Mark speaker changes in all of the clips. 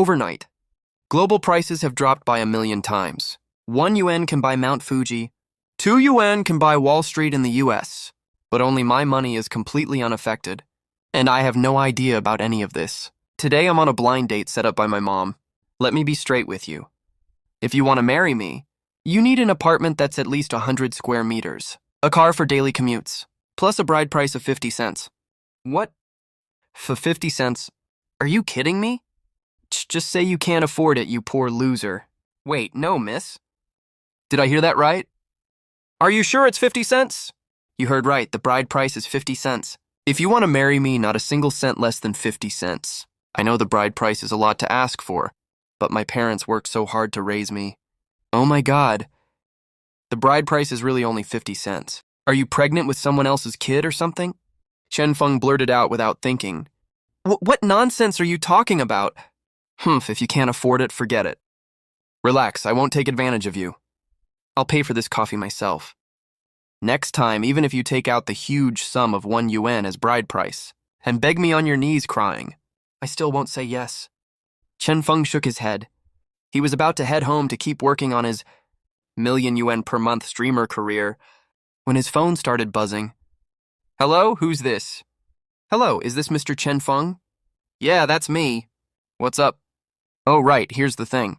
Speaker 1: overnight. Global prices have dropped by 1,000,000 times. 1 yuan can buy Mount Fuji. 2 yuan can buy Wall Street in the US. But only my money is completely unaffected. And I have no idea about any of this. Today I'm on a blind date set up by my mom. Let me be straight with you. If you want to marry me, you need an apartment that's at least 100 square meters, a car for daily commutes, plus a bride price of 50 cents. What? For 50 cents? Are you kidding me? Just say you can't afford it, you poor loser. Wait, no, miss. Did I hear that right? Are you sure it's 50 cents? You heard right, the bride price is 50 cents. If you want to marry me, not a single cent less than 50 cents. I know the bride price is a lot to ask for, but my parents worked so hard to raise me. Oh my God. The bride price is really only 50 cents. Are you pregnant with someone else's kid or something? Chen Feng blurted out without thinking. What nonsense are you talking about? If you can't afford it, forget it. Relax, I won't take advantage of you. I'll pay for this coffee myself. Next time, even if you take out the huge sum of 1 yuan as bride price, and beg me on your knees crying, I still won't say yes. Chen Feng shook his head. He was about to head home to keep working on his 1,000,000 yuan per month streamer career when his phone started buzzing. Hello, who's this? Hello, is this Mr. Chen Feng? Yeah, that's me. What's up? Oh, right, here's the thing.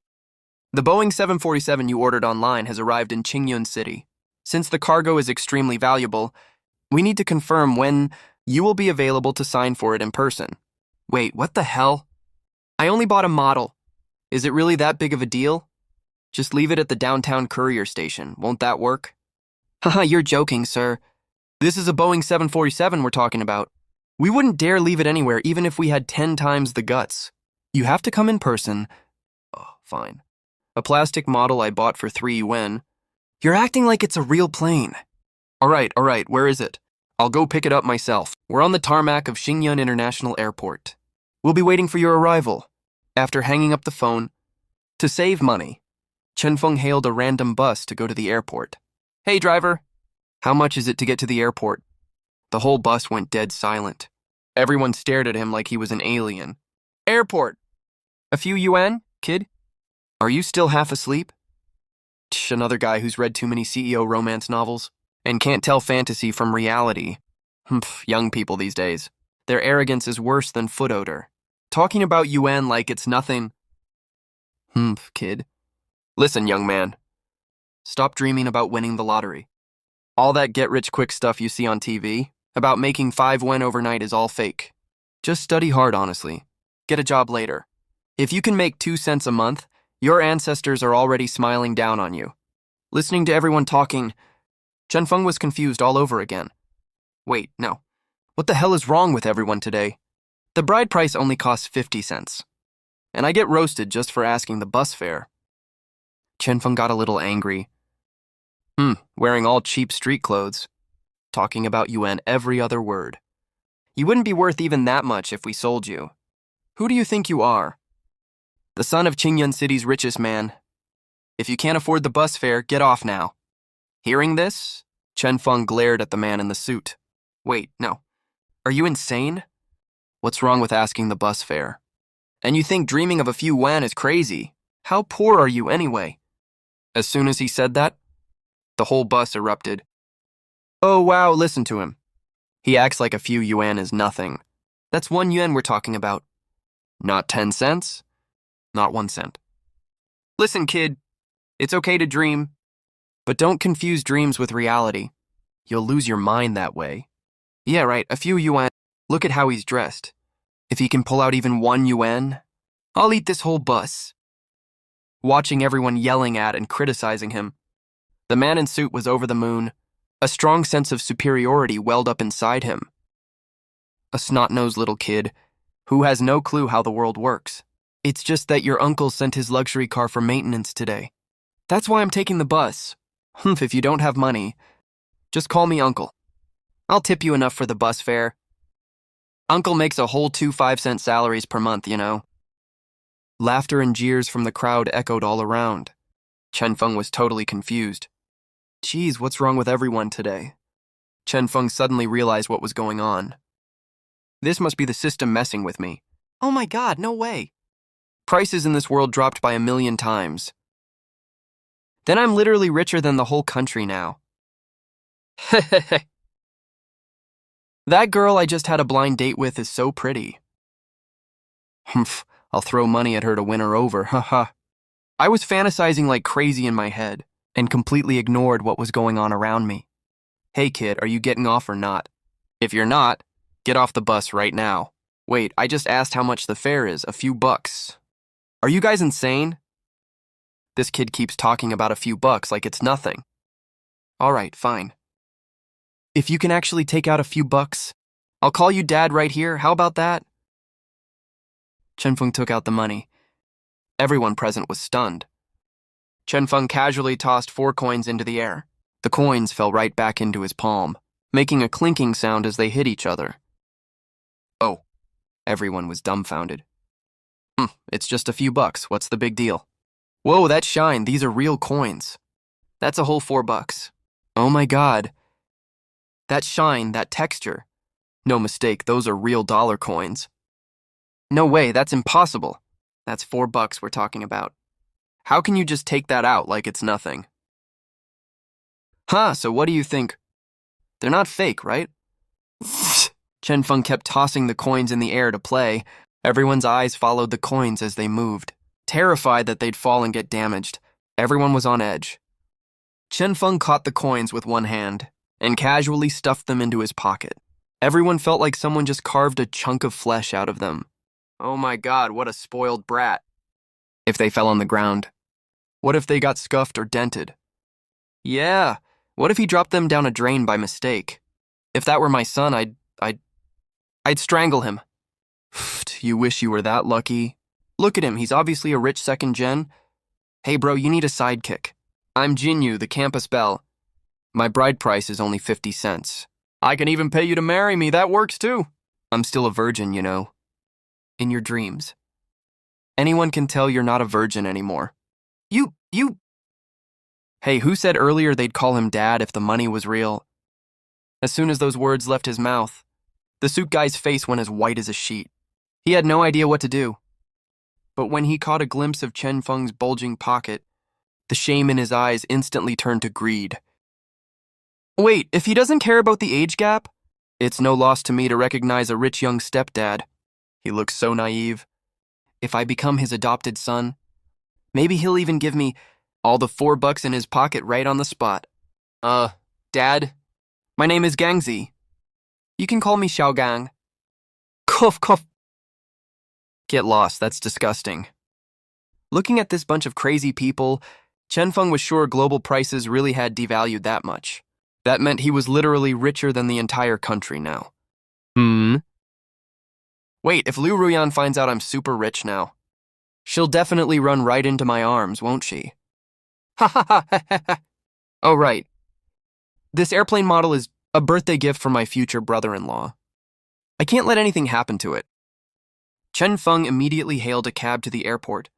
Speaker 1: The Boeing 747 you ordered online has arrived in Qingyun City. Since the cargo is extremely valuable, we need to confirm when you will be available to sign for it in person. Wait, what the hell? I only bought a model. Is it really that big of a deal? Just leave it at the downtown courier station. Won't that work? Haha, you're joking, sir. This is a Boeing 747 we're talking about. We wouldn't dare leave it anywhere even if we had 10 times the guts. You have to come in person. Oh, fine. A plastic model I bought for 3 yuan. You're acting like it's a real plane. All right, where is it? I'll go pick it up myself. We're on the tarmac of Xingyun International Airport. We'll be waiting for your arrival. After hanging up the phone, to save money, Chen Feng hailed a random bus to go to the airport. Hey, driver. How much is it to get to the airport? The whole bus went dead silent. Everyone stared at him like he was an alien. Airport. A few yuan, kid? Are you still half asleep? Another guy who's read too many CEO romance novels and can't tell fantasy from reality. Young people these days. Their arrogance is worse than foot odor. Talking about yuan like it's nothing. Kid. Listen, young man. Stop dreaming about winning the lottery. All that get-rich-quick stuff you see on TV about making 5 yuan overnight is all fake. Just study hard, honestly. Get a job later. If you can make 2 cents a month, your ancestors are already smiling down on you. Listening to everyone talking, Chen Feng was confused all over again. Wait, no. What the hell is wrong with everyone today? The bride price only costs 50 cents. And I get roasted just for asking the bus fare. Chen Feng got a little angry. Wearing all cheap street clothes. Talking about yuan every other word. You wouldn't be worth even that much if we sold you. Who do you think you are? The son of Qingyun City's richest man. If you can't afford the bus fare, get off now. Hearing this, Chen Feng glared at the man in the suit. Wait, no. Are you insane? What's wrong with asking the bus fare? And you think dreaming of a few yuan is crazy? How poor are you anyway? As soon as he said that, the whole bus erupted. Oh wow, listen to him. He acts like a few yuan is nothing. That's 1 yuan we're talking about. Not 10 cents? Not 1 cent. Listen, kid, it's okay to dream, but don't confuse dreams with reality. You'll lose your mind that way. Yeah, right, a few yuan. Look at how he's dressed. If he can pull out even 1 yuan, I'll eat this whole bus. Watching everyone yelling at and criticizing him, the man in suit was over the moon. A strong sense of superiority welled up inside him. A snot-nosed little kid who has no clue how the world works. It's just that your uncle sent his luxury car for maintenance today. That's why I'm taking the bus. If you don't have money, just call me uncle. I'll tip you enough for the bus fare. Uncle makes a whole 2 5-cent salaries per month, you know. Laughter and jeers from the crowd echoed all around. Chen Feng was totally confused. Geez, what's wrong with everyone today? Chen Feng suddenly realized what was going on. This must be the system messing with me. Oh my God, no way. Prices in this world dropped by 1,000,000 times. Then I'm literally richer than the whole country now. That girl I just had a blind date with is so pretty. Humph, I'll throw money at her to win her over, haha. I was fantasizing like crazy in my head and completely ignored what was going on around me. Hey kid, are you getting off or not? If you're not, get off the bus right now. Wait, I just asked how much the fare is, a few bucks. Are you guys insane? This kid keeps talking about a few bucks like it's nothing. All right, fine. If you can actually take out a few bucks, I'll call you dad right here, how about that? Chen Feng took out the money. Everyone present was stunned. Chen Feng casually tossed 4 coins into the air. The coins fell right back into his palm, making a clinking sound as they hit each other. Oh, everyone was dumbfounded. It's just a few bucks, what's the big deal? Whoa, that shine, these are real coins. That's a whole 4 bucks. Oh my god. That shine, that texture. No mistake, those are real dollar coins. No way, that's impossible. That's 4 bucks we're talking about. How can you just take that out like it's nothing? Huh, so what do you think? They're not fake, right? Chen Feng kept tossing the coins in the air to play. Everyone's eyes followed the coins as they moved. Terrified that they'd fall and get damaged, everyone was on edge. Chen Feng caught the coins with one hand and casually stuffed them into his pocket. Everyone felt like someone just carved a chunk of flesh out of them. Oh my god, what a spoiled brat. If they fell on the ground? What if they got scuffed or dented? Yeah, what if he dropped them down a drain by mistake? If that were my son, I'd strangle him. You wish you were that lucky. Look at him, he's obviously a rich second gen. Hey bro, you need a sidekick. I'm Jinyu, the campus belle. My bride price is only 50 cents. I can even pay you to marry me, that works too. I'm still a virgin, you know. In your dreams. Anyone can tell you're not a virgin anymore. You... Hey, who said earlier they'd call him dad if the money was real? As soon as those words left his mouth, the suit guy's face went as white as a sheet. He had no idea what to do. But when he caught a glimpse of Chen Feng's bulging pocket, the shame in his eyes instantly turned to greed. Wait, if he doesn't care about the age gap, it's no loss to me to recognize a rich young stepdad. He looks so naive. If I become his adopted son, maybe he'll even give me all the 4 bucks in his pocket right on the spot. Dad, my name is Gangzi. You can call me Xiaogang. Cough, cough. Get lost, that's disgusting. Looking at this bunch of crazy people, Chen Feng was sure global prices really had devalued that much. That meant he was literally richer than the entire country now. Wait, if Liu Ruyan finds out I'm super rich now, she'll definitely run right into my arms, won't she? Ha ha ha ha ha. Oh, right. This airplane model is a birthday gift from my future brother-in-law. I can't let anything happen to it. Chen Feng immediately hailed a cab to the airport.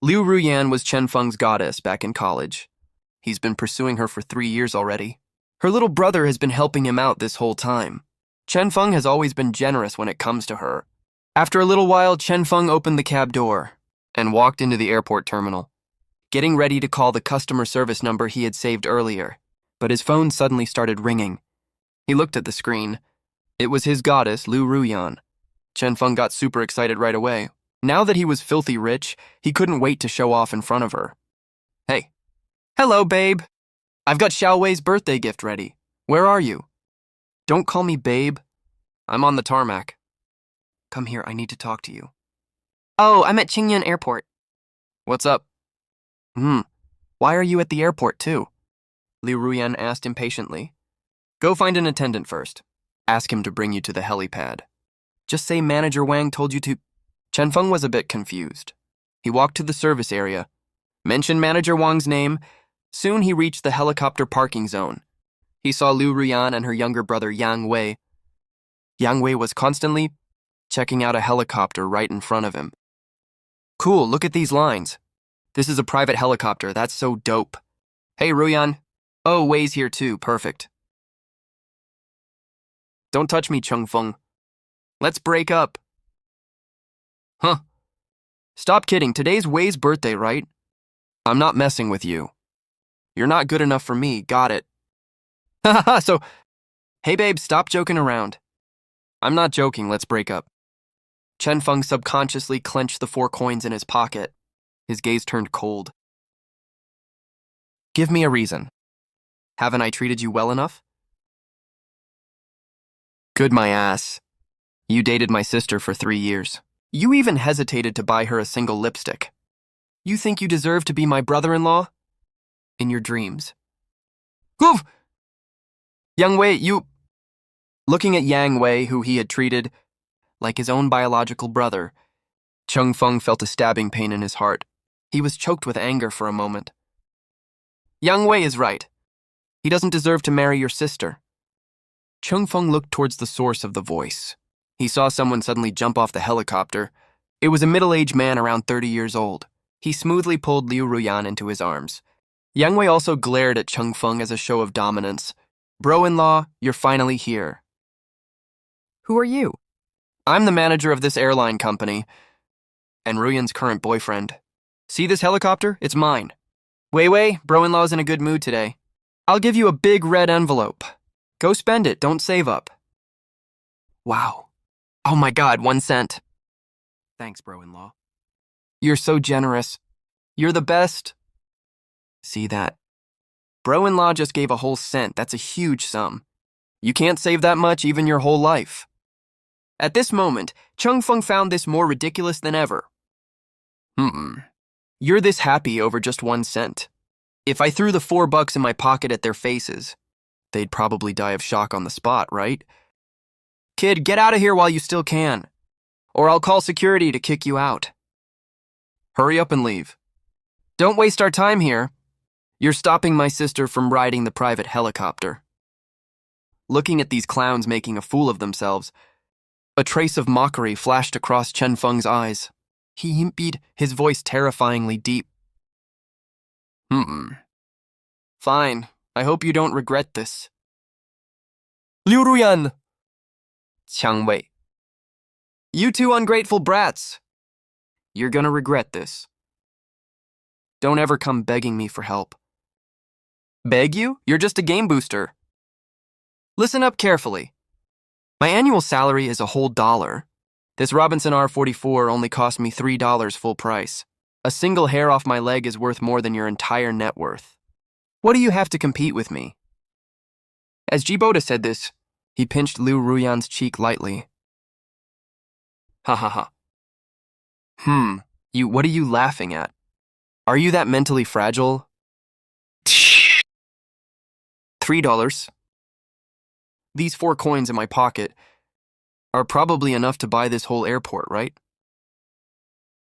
Speaker 1: Liu Ruyan was Chen Feng's goddess back in college. He's been pursuing her for 3 years already. Her little brother has been helping him out this whole time. Chen Feng has always been generous when it comes to her. After a little while, Chen Feng opened the cab door and walked into the airport terminal, getting ready to call the customer service number he had saved earlier, but his phone suddenly started ringing. He looked at the screen. It was his goddess, Liu Ruyan. Chen Feng got super excited right away. Now that he was filthy rich, he couldn't wait to show off in front of her. Hey. Hello, babe. I've got Xiao Wei's birthday gift ready. Where are you? Don't call me babe. I'm on the tarmac. Come here, I need to talk to you. Oh, I'm at Qingyun Airport. What's up? Why are you at the airport too? Liu Ruyan asked impatiently. Go find an attendant first. Ask him to bring you to the helipad. Just say Manager Wang told you to... Chen Feng was a bit confused. He walked to the service area, mentioned Manager Wang's name. Soon he reached the helicopter parking zone. He saw Liu Ruyan and her younger brother Yang Wei. Yang Wei was constantly checking out a helicopter right in front of him. Cool, look at these lines. This is a private helicopter, that's so dope. Hey, Ruyan. Oh, Wei's here too, perfect. Don't touch me, Cheng Feng. Let's break up. Huh. Stop kidding. Today's Wei's birthday, right? I'm not messing with you. You're not good enough for me. Got it. Haha, so, hey babe, stop joking around. I'm not joking. Let's break up. Chen Feng subconsciously clenched the 4 coins in his pocket. His gaze turned cold. Give me a reason. Haven't I treated you well enough? Good my ass. You dated my sister for 3 years. You even hesitated to buy her a single lipstick. You think you deserve to be my brother-in-law? In your dreams. Goof! Yang Wei, you... Looking at Yang Wei, who he had treated like his own biological brother, Cheng Feng felt a stabbing pain in his heart. He was choked with anger for a moment. Yang Wei is right. He doesn't deserve to marry your sister. Cheng Feng looked towards the source of the voice. He saw someone suddenly jump off the helicopter. It was a middle-aged man around 30 years old. He smoothly pulled Liu Ruyan into his arms. Yang Wei also glared at Cheng Feng as a show of dominance. Bro-in-law, you're finally here. Who are you? I'm the manager of this airline company, and Ruyan's current boyfriend. See this helicopter? It's mine. Wei, bro-in-law's in a good mood today. I'll give you a big red envelope. Go spend it, don't save up. Wow. Oh my God, 1 cent. Thanks, bro-in-law. You're so generous. You're the best. See that? Bro-in-law just gave a whole cent. That's a huge sum. You can't save that much even your whole life. At this moment, Cheng Feng found this more ridiculous than ever. You're this happy over just 1 cent. If I threw the $4 in my pocket at their faces, they'd probably die of shock on the spot, right? Kid, get out of here while you still can, or I'll call security to kick you out. Hurry up and leave. Don't waste our time here. You're stopping my sister from riding the private helicopter. Looking at these clowns making a fool of themselves, a trace of mockery flashed across Chen Feng's eyes. He beat his voice terrifyingly deep. Fine. I hope you don't regret this. Liu Ruyan! Qiang Wei. You two ungrateful brats. You're gonna regret this. Don't ever come begging me for help. Beg you? You're just a game booster. Listen up carefully. My annual salary is a whole $1. This Robinson R44 only cost me $3 full price. A single hair off my leg is worth more than your entire net worth. What do you have to compete with me? As Jiboda said this, he pinched Liu Ruyan's cheek lightly. Ha ha ha. What are you laughing at? Are you that mentally fragile? $3. These 4 coins in my pocket are probably enough to buy this whole airport, right?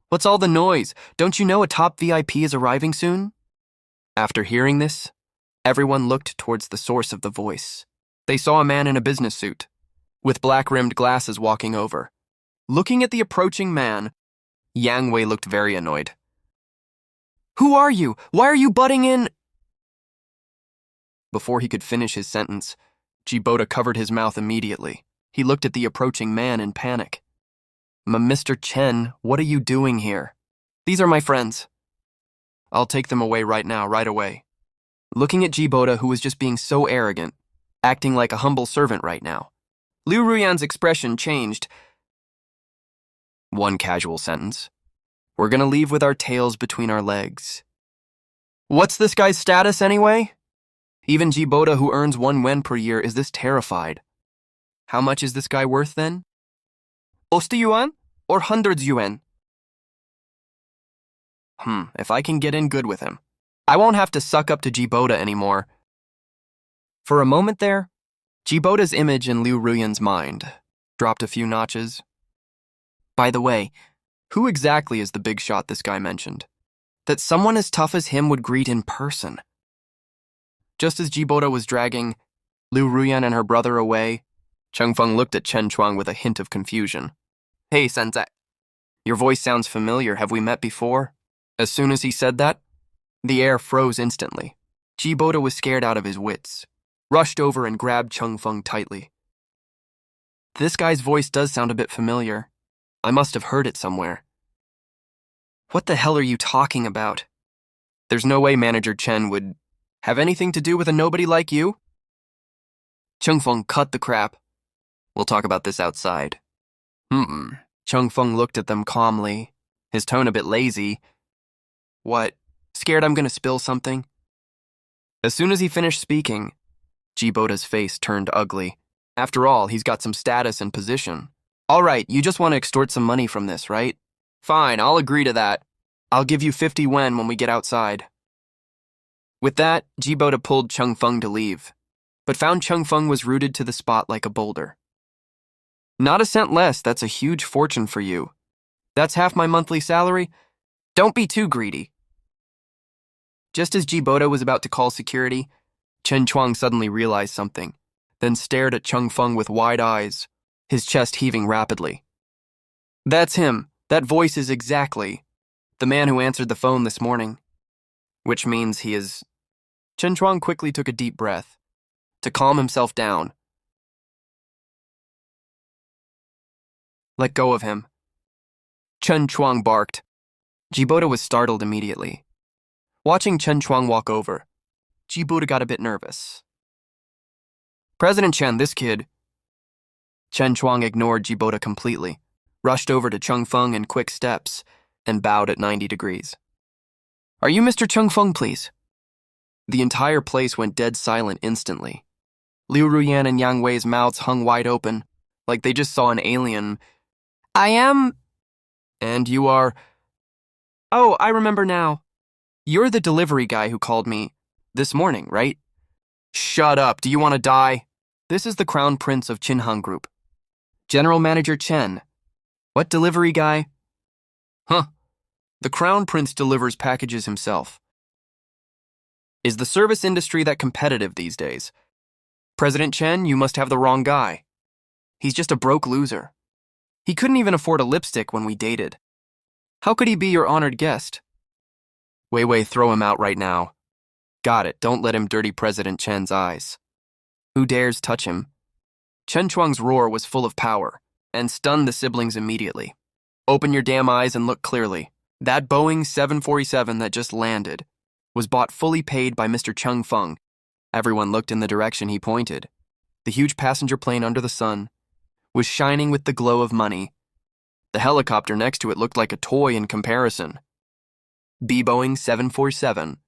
Speaker 1: What's all the noise? Don't you know a top VIP is arriving soon? After hearing this, everyone looked towards the source of the voice. They saw a man in a business suit, with black-rimmed glasses walking over. Looking at the approaching man, Yang Wei looked very annoyed. Who are you? Why are you butting in? Before he could finish his sentence, Jiboda covered his mouth immediately. He looked at the approaching man in panic. Mr. Chen, what are you doing here? These are my friends. I'll take them away right now, right away. Looking at Jiboda, who was just being so arrogant, acting like a humble servant right now, Liu Ruyan's expression changed. 1 casual sentence. We're gonna leave with our tails between our legs. What's this guy's status anyway? Even Jiboda, who earns 1 yuan per year, is this terrified. How much is this guy worth then? 50 yuan or 100 yuan? If I can get in good with him, I won't have to suck up to Jiboda anymore. For a moment there, Jiboda's image in Liu Ruyan's mind dropped a few notches. By the way, who exactly is the big shot this guy mentioned? That someone as tough as him would greet in person. Just as Jiboda was dragging Liu Ruyan and her brother away, Cheng Feng looked at Chen Chuang with a hint of confusion. Hey, Sensei. Your voice sounds familiar. Have we met before? As soon as he said that, the air froze instantly. Jiboda was scared out of his wits, rushed over and grabbed Cheng Feng tightly. This guy's voice does sound a bit familiar. I must have heard it somewhere. What the hell are you talking about? There's no way Manager Chen would have anything to do with a nobody like you? Chung Feng, cut the crap. We'll talk about this outside. Chung Feng looked at them calmly, his tone a bit lazy. What? Scared I'm gonna spill something? As soon as he finished speaking, Jibota's face turned ugly. After all, he's got some status and position. All right, you just want to extort some money from this, right? Fine, I'll agree to that. I'll give you 50 wen when we get outside. With that, Jibota pulled Chung Feng to leave, but found Chung Feng was rooted to the spot like a boulder. Not a cent less, that's a huge fortune for you. That's half my monthly salary? Don't be too greedy. Just as Jibota was about to call security, Chen Chuang suddenly realized something, then stared at Chung Feng with wide eyes, his chest heaving rapidly. That's him. That voice is exactly the man who answered the phone this morning. Which means he is... Chen Chuang quickly took a deep breath to calm himself down. Let go of him. Chen Chuang barked. Jibota was startled immediately. Watching Chen Chuang walk over, Jibota got a bit nervous. President Chen, this kid... Chen Chuang ignored Jibota completely, rushed over to Chung Feng in quick steps, and bowed at 90 degrees. Are you Mr. Chung Feng, please? The entire place went dead silent instantly. Liu Ruyan and Yang Wei's mouths hung wide open, like they just saw an alien. I am... And you are... Oh, I remember now. You're the delivery guy who called me this morning, right? Shut up, do you want to die? This is the Crown Prince of Chinhang Group. General Manager Chen. What delivery guy? Huh. The Crown Prince delivers packages himself. Is the service industry that competitive these days? President Chen, you must have the wrong guy. He's just a broke loser. He couldn't even afford a lipstick when we dated. How could he be your honored guest? Wei, throw him out right now. Got it, don't let him dirty President Chen's eyes. Who dares touch him? Chen Chuang's roar was full of power and stunned the siblings immediately. Open your damn eyes and look clearly. That Boeing 747 that just landed was bought fully paid by Mr. Chung Feng. Everyone looked in the direction he pointed. The huge passenger plane under the sun was shining with the glow of money. The helicopter next to it looked like a toy in comparison. Boeing 747.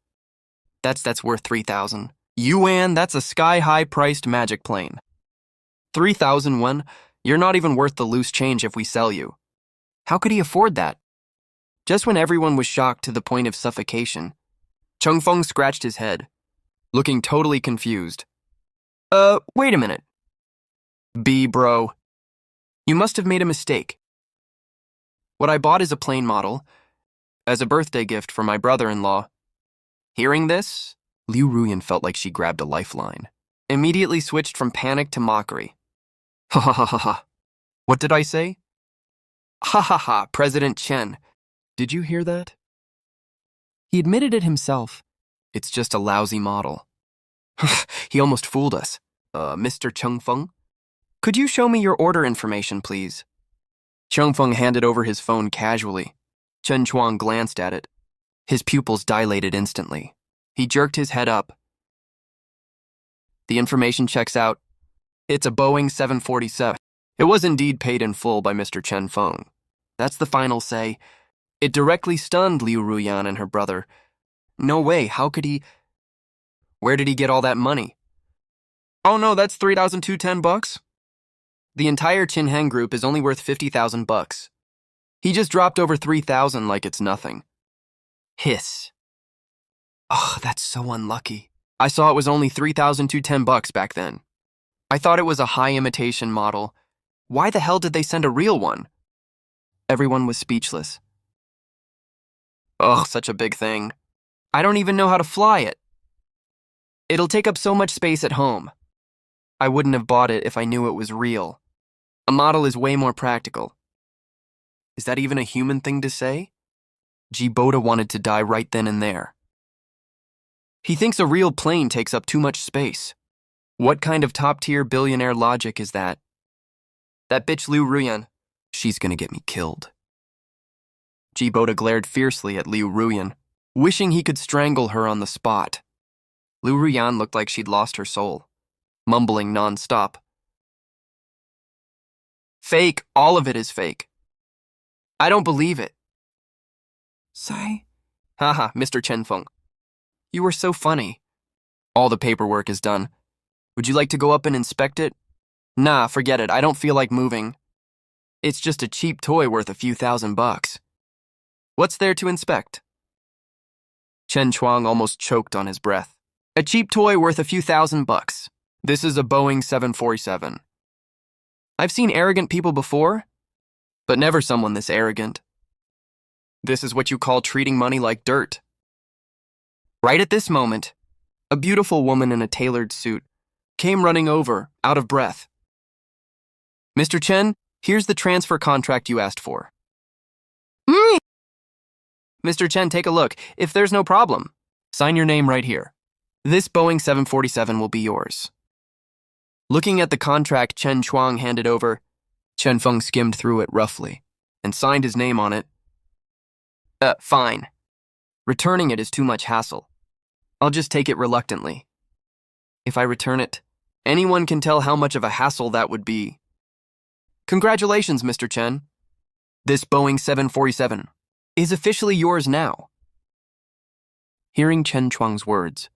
Speaker 1: That's worth 3,000. Yuan, that's a sky-high priced magic plane. 3,000 won? You're not even worth the loose change if we sell you. How could he afford that? Just when everyone was shocked to the point of suffocation, Chung Feng scratched his head, looking totally confused. Wait a minute. Bro. You must have made a mistake. What I bought is a plane model, as a birthday gift for my brother-in-law. Hearing this, Liu Ruyan felt like she grabbed a lifeline. Immediately switched from panic to mockery. Ha ha ha ha ha. What did I say? Ha ha ha, President Chen. Did you hear that? He admitted it himself. It's just a lousy model. He almost fooled us. Mr. Chung Feng? Could you show me your order information, please? Chung Feng handed over his phone casually. Chen Chuang glanced at it. His pupils dilated instantly. He jerked his head up. The information checks out. It's a Boeing 747. It was indeed paid in full by Mr. Chen Feng. That's the final say. It directly stunned Liu Ruyan and her brother. No way, how could he... Where did he get all that money? Oh no, that's 3,210 bucks? The entire Chinhang Group is only worth 50,000 bucks. He just dropped over 3,000 like it's nothing. Hiss. Oh, that's so unlucky. I saw it was only 3,210 bucks back then. I thought it was a high imitation model. Why the hell did they send a real one? Everyone was speechless. Ugh, such a big thing. I don't even know how to fly it. It'll take up so much space at home. I wouldn't have bought it if I knew it was real. A model is way more practical. Is that even a human thing to say? Jibota wanted to die right then and there. He thinks a real plane takes up too much space. What kind of top-tier billionaire logic is that? That bitch Liu Ruyan. She's gonna get me killed. Jibota glared fiercely at Liu Ruyan, wishing he could strangle her on the spot. Liu Ruyan looked like she'd lost her soul, mumbling non-stop. Fake, all of it is fake. I don't believe it. Sai? Haha, Mr. Chen Feng. You were so funny. All the paperwork is done. Would you like to go up and inspect it? Nah, forget it, I don't feel like moving. It's just a cheap toy worth a few $1,000. What's there to inspect? Chen Chuang almost choked on his breath. A cheap toy worth a few $1,000. This is a Boeing 747. I've seen arrogant people before, but never someone this arrogant. This is what you call treating money like dirt. Right at this moment, a beautiful woman in a tailored suit came running over, out of breath. Mr. Chen, here's the transfer contract you asked for. Mr. Chen, take a look. If there's no problem, sign your name right here. This Boeing 747 will be yours. Looking at the contract Chen Chuang handed over, Chen Feng skimmed through it roughly and signed his name on it. Fine. Returning it is too much hassle. I'll just take it reluctantly. If I return it, anyone can tell how much of a hassle that would be. Congratulations, Mr. Chen. This Boeing 747 is officially yours now. Hearing Chen Chuang's words,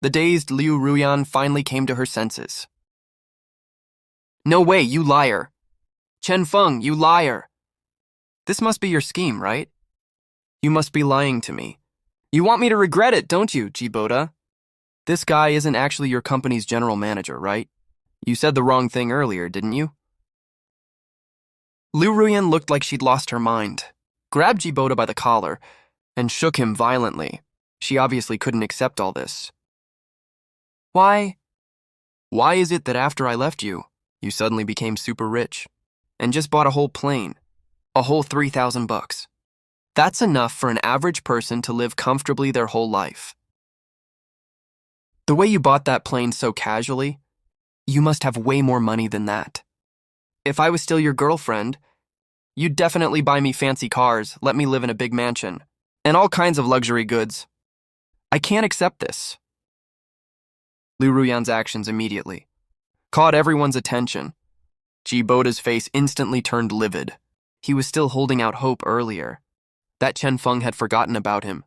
Speaker 1: the dazed Liu Ruyan finally came to her senses. No way, you liar. Chen Feng, you liar. This must be your scheme, right? You must be lying to me. You want me to regret it, don't you, Jibota? This guy isn't actually your company's general manager, right? You said the wrong thing earlier, didn't you? Liu Ruyan looked like she'd lost her mind, grabbed Jibota by the collar, and shook him violently. She obviously couldn't accept all this. Why is it that after I left you, you suddenly became super rich and just bought a whole plane, a whole $3,000? That's enough for an average person to live comfortably their whole life. The way you bought that plane so casually, you must have way more money than that. If I was still your girlfriend, you'd definitely buy me fancy cars, let me live in a big mansion, and all kinds of luxury goods. I can't accept this. Liu Ruyan's actions immediately caught everyone's attention. Jibota's face instantly turned livid. He was still holding out hope earlier that Chen Feng had forgotten about him.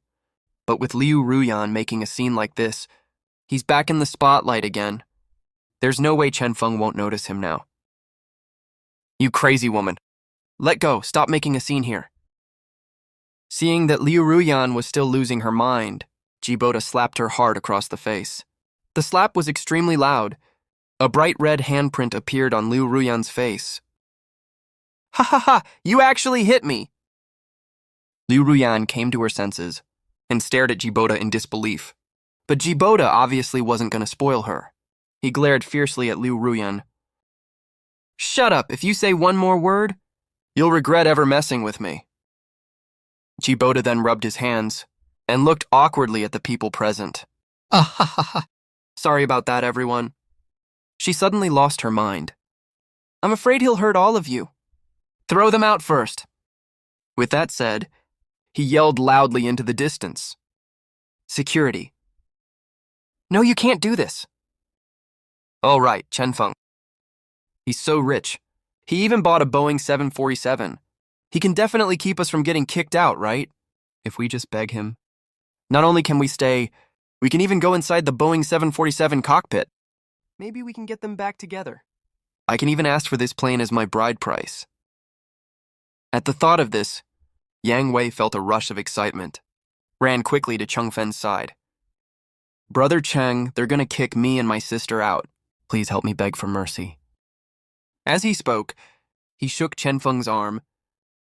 Speaker 1: But with Liu Ruyan making a scene like this, he's back in the spotlight again. There's no way Chen Feng won't notice him now. You crazy woman. Let go, stop making a scene here. Seeing that Liu Ruyan was still losing her mind, Jibota slapped her hard across the face. The slap was extremely loud. A bright red handprint appeared on Liu Ruyan's face. Ha ha ha, you actually hit me! Liu Ruyan came to her senses and stared at Jibota in disbelief. But Jibota obviously wasn't going to spoil her. He glared fiercely at Liu Ruyan. Shut up, if you say one more word, you'll regret ever messing with me. Jibota then rubbed his hands and looked awkwardly at the people present. Ah ha ha ha. Sorry about that, everyone. She suddenly lost her mind. I'm afraid he'll hurt all of you. Throw them out first. With that said, he yelled loudly into the distance. Security. No, you can't do this. All right, Chen Feng. He's so rich. He even bought a Boeing 747. He can definitely keep us from getting kicked out, right? If we just beg him. Not only can we stay, we can even go inside the Boeing 747 cockpit. Maybe we can get them back together. I can even ask for this plane as my bride price. At the thought of this, Yang Wei felt a rush of excitement, ran quickly to Cheng Fen's side. Brother Cheng, they're gonna kick me and my sister out. Please help me beg for mercy. As he spoke, he shook Chen Feng's arm.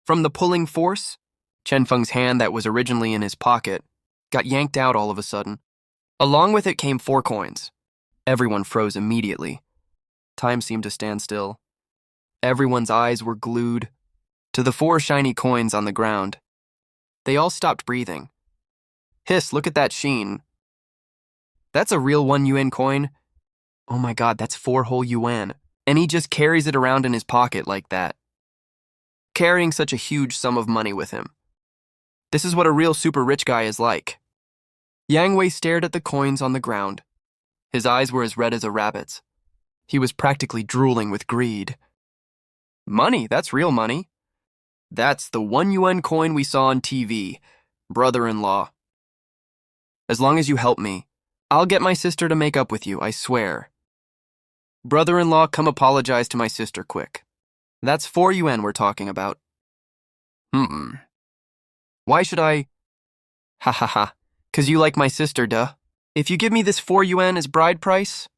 Speaker 1: From the pulling force, Chen Feng's hand that was originally in his pocket got yanked out all of a sudden. Along with it came 4 coins. Everyone froze immediately. Time seemed to stand still. Everyone's eyes were glued to the 4 shiny coins on the ground. They all stopped breathing. Hiss, look at that sheen. That's a real 1 yuan coin. Oh my god, that's 4 whole yuan. And he just carries it around in his pocket like that. carrying such a huge sum of money with him. This is what a real super rich guy is like. Yang Wei stared at the coins on the ground. His eyes were as red as a rabbit's. He was practically drooling with greed. Money, that's real money. That's the 1 yuan coin we saw on TV, brother-in-law. As long as you help me, I'll get my sister to make up with you, I swear. Brother-in-law, come apologize to my sister quick. That's 4 yuan we're talking about. Why should I? Ha ha ha, 'cause you like my sister, duh. If you give me this 4 yuan as bride price,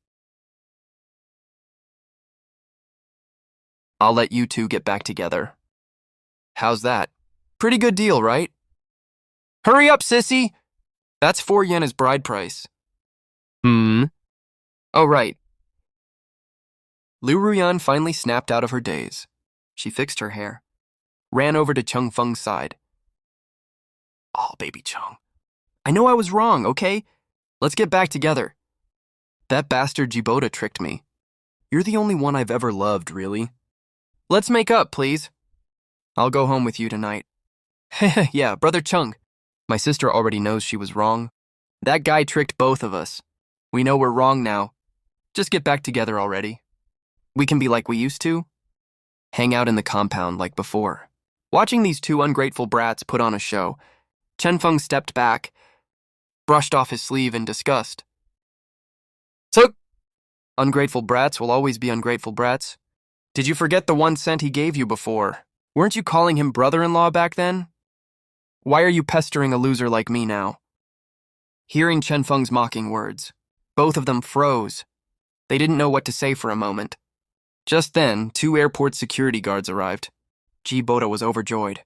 Speaker 1: I'll let you two get back together. How's that? Pretty good deal, right? Hurry up, sissy! That's 4 yen as bride price. Oh, right. Liu Ruyan finally snapped out of her daze. She fixed her hair, ran over to Cheng Feng's side. Oh, baby Cheng. I know I was wrong, okay? Let's get back together. That bastard Jibota tricked me. You're the only one I've ever loved, really. Let's make up, please. I'll go home with you tonight. Yeah, Brother Cheng. My sister already knows she was wrong. That guy tricked both of us. We know we're wrong now. Just get back together already. We can be like we used to. Hang out in the compound like before. Watching these two ungrateful brats put on a show, Chen Feng stepped back, brushed off his sleeve in disgust. So, ungrateful brats will always be ungrateful brats. Did you forget the 1 cent he gave you before? Weren't you calling him brother-in-law back then? Why are you pestering a loser like me now? Hearing Chen Feng's mocking words, both of them froze. They didn't know what to say for a moment. Just then, 2 airport security guards arrived. Jibota was overjoyed.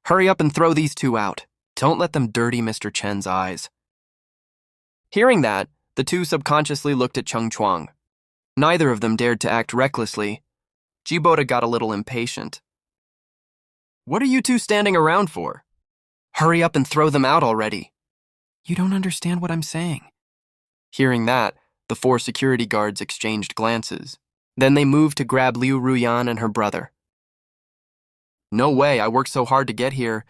Speaker 1: Hurry up and throw these 2 out. Don't let them dirty Mr. Chen's eyes. Hearing that, the 2 subconsciously looked at Cheng Chuang. Neither of them dared to act recklessly. Jibota got a little impatient. What are you 2 standing around for? Hurry up and throw them out already. You don't understand what I'm saying. Hearing that, the 4 security guards exchanged glances. Then they moved to grab Liu Ruyan and her brother. No way, I worked so hard to get here.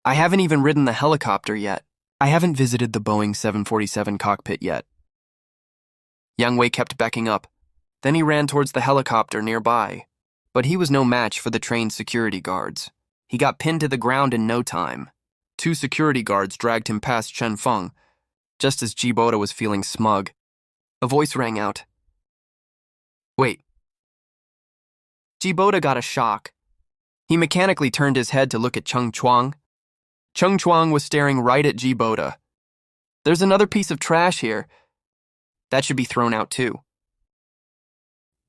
Speaker 1: I haven't even ridden the helicopter yet. I haven't visited the Boeing 747 cockpit yet. Yang Wei kept backing up. Then he ran towards the helicopter nearby. But he was no match for the trained security guards. He got pinned to the ground in no time. 2 security guards dragged him past Chen Feng, just as Jibota was feeling smug. A voice rang out. Wait. Jibota got a shock. He mechanically turned his head to look at Cheng Chuang. Cheng Chuang was staring right at Jibota. There's another piece of trash here. That should be thrown out too.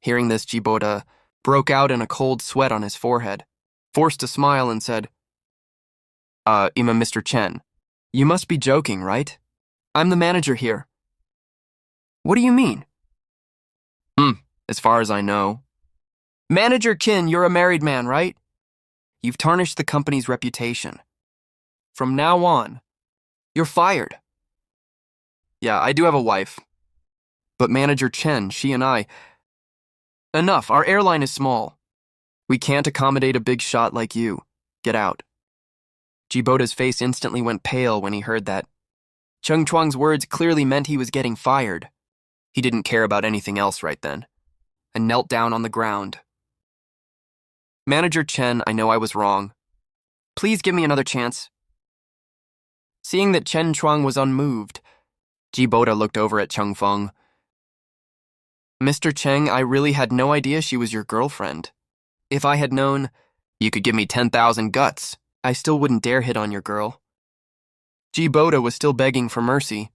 Speaker 1: Hearing this, Jibota broke out in a cold sweat on his forehead, forced a smile and said, Mr. Chen, you must be joking, right? I'm the manager here. What do you mean? As far as I know. Manager Qin, you're a married man, right? You've tarnished the company's reputation. From now on, you're fired. Yeah, I do have a wife. But Manager Chen, she and I... Enough, our airline is small. We can't accommodate a big shot like you. Get out. Jibota's face instantly went pale when he heard that. Cheng Chuang's words clearly meant he was getting fired. He didn't care about anything else right then, and knelt down on the ground. Manager Chen, I know I was wrong. Please give me another chance. Seeing that Chen Chuang was unmoved, Jibota looked over at Cheng Feng. Mr. Cheng, I really had no idea she was your girlfriend. If I had known, you could give me 10,000 guts. I still wouldn't dare hit on your girl. Jibota was still begging for mercy.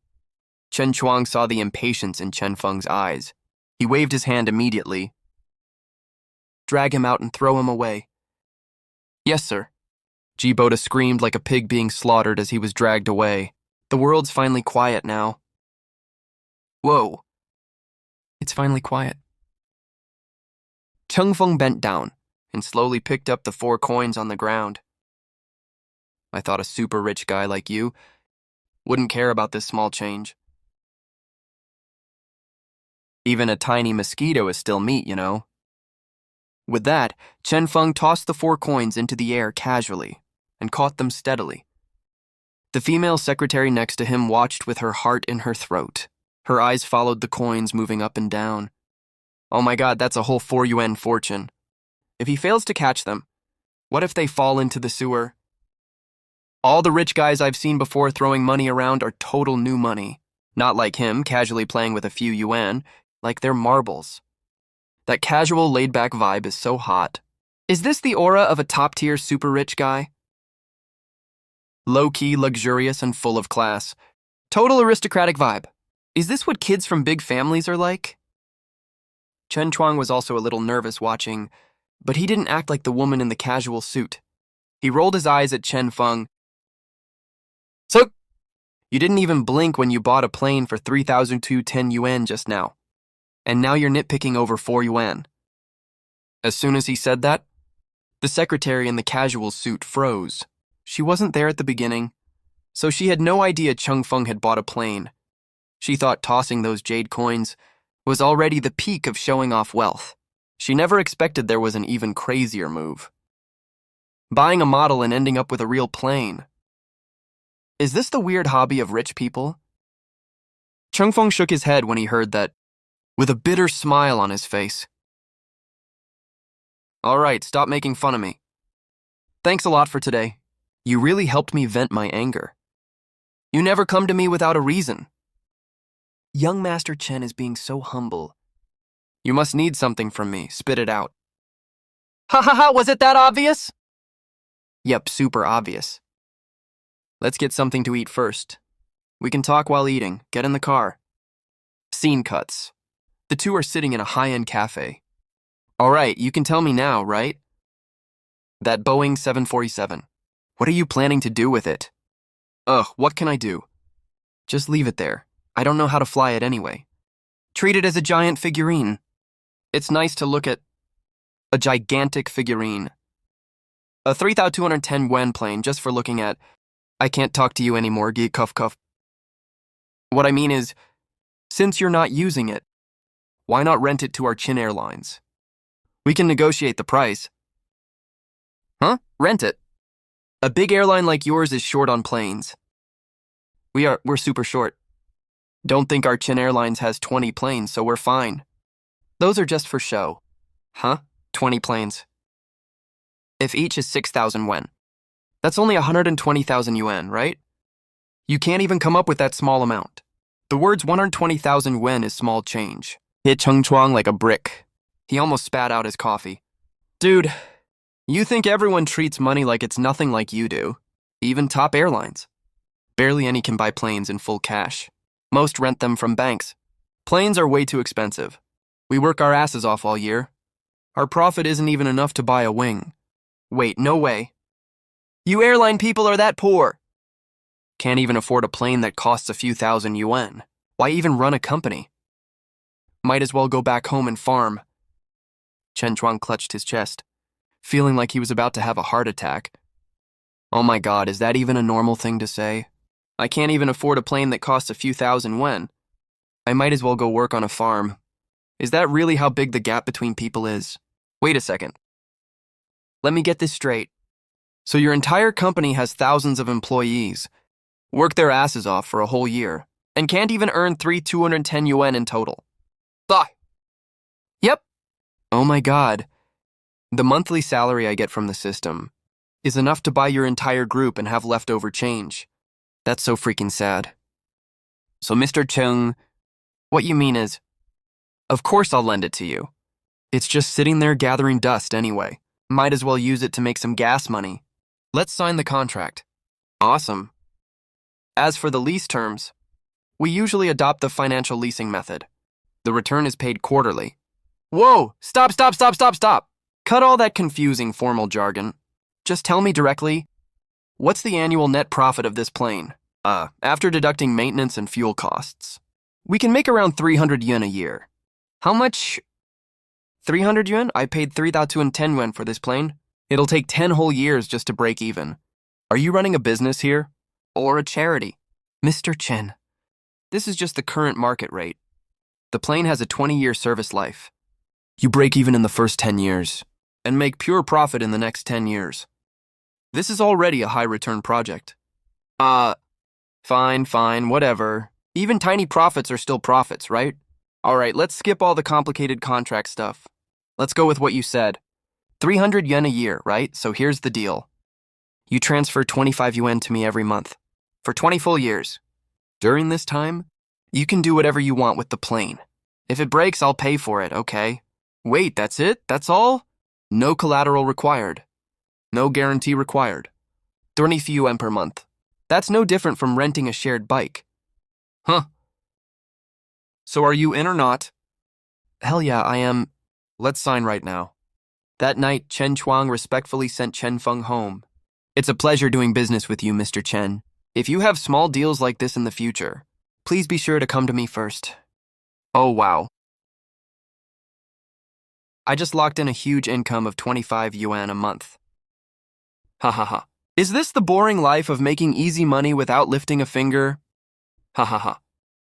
Speaker 1: Chen Chuang saw the impatience in Chen Feng's eyes. He waved his hand immediately. Drag him out and throw him away. Yes, sir. Jibota screamed like a pig being slaughtered as he was dragged away. The world's finally quiet now. Whoa. It's finally quiet. Cheng Feng bent down and slowly picked up the 4 coins on the ground. I thought a super rich guy like you wouldn't care about this small change. Even a tiny mosquito is still meat, you know. With that, Chen Feng tossed the 4 coins into the air casually and caught them steadily. The female secretary next to him watched with her heart in her throat. Her eyes followed the coins moving up and down. Oh my god, that's a whole 4 yuan fortune. If he fails to catch them, what if they fall into the sewer? All the rich guys I've seen before throwing money around are total new money. Not like him, casually playing with a few yuan, like they're marbles. That casual, laid-back vibe is so hot. Is this the aura of a top-tier super rich guy? Low-key, luxurious, and full of class. Total aristocratic vibe. Is this what kids from big families are like? Chen Chuang was also a little nervous watching, but he didn't act like the woman in the casual suit. He rolled his eyes at Chen Feng. So, you didn't even blink when you bought a plane for 3,210 yuan just now. And now you're nitpicking over 4 yuan. As soon as he said that, the secretary in the casual suit froze. She wasn't there at the beginning, so she had no idea Cheng Feng had bought a plane. She thought tossing those jade coins was already the peak of showing off wealth. She never expected there was an even crazier move. Buying a model and ending up with a real plane. Is this the weird hobby of rich people? Cheng Feng shook his head when he heard that, with a bitter smile on his face. All right, stop making fun of me. Thanks a lot for today. You really helped me vent my anger. You never come to me without a reason. Young Master Chen is being so humble. You must need something from me. Spit it out. Ha ha ha, was it that obvious? Yep, super obvious. Let's get something to eat first. We can talk while eating. Get in the car. Scene cuts. The two are sitting in a high-end cafe. All right, you can tell me now, right? That Boeing 747. What are you planning to do with it? Ugh, what can I do? Just leave it there. I don't know how to fly it anyway. Treat it as a giant figurine. It's nice to look at a gigantic figurine. A 3,210 yuan plane just for looking at. I can't talk to you anymore, Gi Cuff Cuff. What I mean is, since you're not using it, why not rent it to our Chin Airlines? We can negotiate the price. Huh? Rent it? A big airline like yours is short on planes. We're super short. Don't think our Chin Airlines has 20 planes, so we're fine. Those are just for show. Huh? 20 planes. If each is 6,000 yuan. That's only 120,000 yuan, right? You can't even come up with that small amount. The words 120,000 yuan is small change. Hit Cheng Chuang like a brick. He almost spat out his coffee. Dude, you think everyone treats money like it's nothing like you do. Even top airlines. Barely any can buy planes in full cash. Most rent them from banks. Planes are way too expensive. We work our asses off all year. Our profit isn't even enough to buy a wing. Wait, no way. You airline people are that poor. Can't even afford a plane that costs a few thousand yuan. Why even run a company? Might as well go back home and farm. Chen Chuang clutched his chest, feeling like he was about to have a heart attack. Oh my god, is that even a normal thing to say? I can't even afford a plane that costs a few thousand yuan. I might as well go work on a farm. Is that really how big the gap between people is? Wait a second. Let me get this straight. So your entire company has thousands of employees, work their asses off for a whole year, and can't even earn 210 yuan in total. Ah. Yep. Oh my god. The monthly salary I get from the system is enough to buy your entire group and have leftover change. That's so freaking sad. So Mr. Cheng, what you mean is, of course I'll lend it to you. It's just sitting there gathering dust anyway. Might as well use it to make some gas money. Let's sign the contract. Awesome. As for the lease terms, we usually adopt the financial leasing method. The return is paid quarterly. Whoa! Stop! Cut all that confusing formal jargon. Just tell me directly, what's the annual net profit of this plane? After deducting maintenance and fuel costs. We can make around 300 yuan a year. How much? 300 yuan? I paid 3,210 yuan for this plane. It'll take 10 whole years just to break even. Are you running a business here? Or a charity? Mr. Chen, this is just the current market rate. The plane has a 20-year service life. You break even in the first 10 years. and make pure profit in the next 10 years. This is already a high-return project. Fine, whatever. Even tiny profits are still profits, right? Alright, let's skip all the complicated contract stuff. Let's go with what you said. 300 yen a year, right? So here's the deal. You transfer 25 yuan to me every month, for 20 full years. During this time, you can do whatever you want with the plane. If it breaks, I'll pay for it, okay? Wait, that's it? That's all? No collateral required. No guarantee required. 20 yuan per month. That's no different from renting a shared bike. Huh. So are you in or not? Hell yeah, I am. Let's sign right now. That night, Chen Chuang respectfully sent Chen Feng home. It's a pleasure doing business with you, Mr. Chen. If you have small deals like this in the future, please be sure to come to me first. Oh, wow. I just locked in a huge income of 25 yuan a month. Ha ha ha. Is this the boring life of making easy money without lifting a finger? Ha ha ha.